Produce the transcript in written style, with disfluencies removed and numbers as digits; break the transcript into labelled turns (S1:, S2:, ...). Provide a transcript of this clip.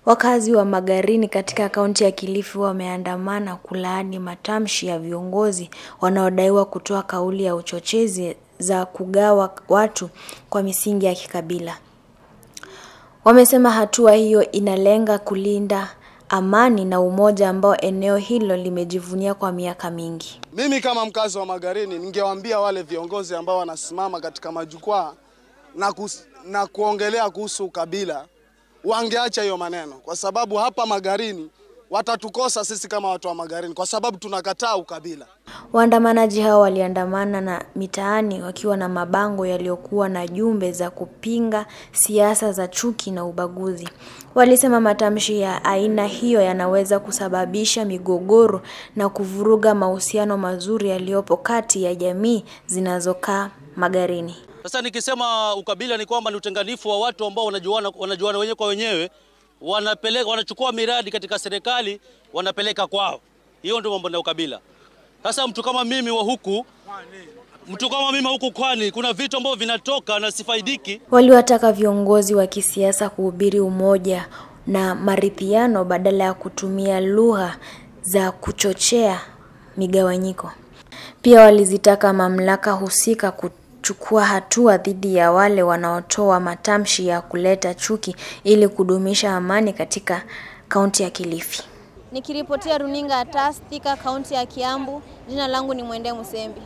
S1: Wakazi wa Magarini katika kaunti ya Kilifi wameandamana kulaani matamshi ya viongozi wanaodaiwa kutoa kauli ya uchochezi za kugawa watu kwa misingi ya kikabila. Wamesema hatua hiyo inalenga kulinda amani na umoja ambao eneo hilo limejivunia kwa miaka mingi.
S2: Mimi kama mkazi wa Magarini ningewaambia wale viongozi ambao wanasimama katika majukwaa na kuongelea kuhusu ukabila wangeacha hiyo maneno, kwa sababu hapa Magarini watatukosa sisi kama watu wa Magarini kwa sababu tunakataa ukabila.
S1: Waandamanaji hao waliandamana na mitaani wakiwa na mabango yaliyokuwa na jumbe za kupinga siasa za chuki na ubaguzi. Walisema matamshi ya aina hiyo yanaweza kusababisha migogoro na kuvuruga mahusiano mazuri yaliyopo kati ya jamii zinazokaa Magarini.
S3: Sasa nikisema ukabila ni kwamba ni utenganifu wa watu ambao wanajuana wenyewe kwa wenyewe, wanachukua miradi katika serikali wanapeleka kwao. Hiyo ndio mambo ya ukabila. Sasa mtu kama mimi wa huku, kwani kuna vitu ambavyo vinatoka na sifaidiki.
S1: Waliwataka viongozi wa kisiasa kuhubiri umoja na maridhiano badala ya kutumia lugha za kuchochea migawanyiko. Pia walizitaka mamlaka husika kuchukua hatua dhidi ya wale wanaotoa matamshi ya kuleta chuki ili kudumisha amani katika kaunti ya Kilifi.
S4: Nikiripotia runinga ya Tastika, kaunti ya Kiambu, jina langu ni Mwende Musembi.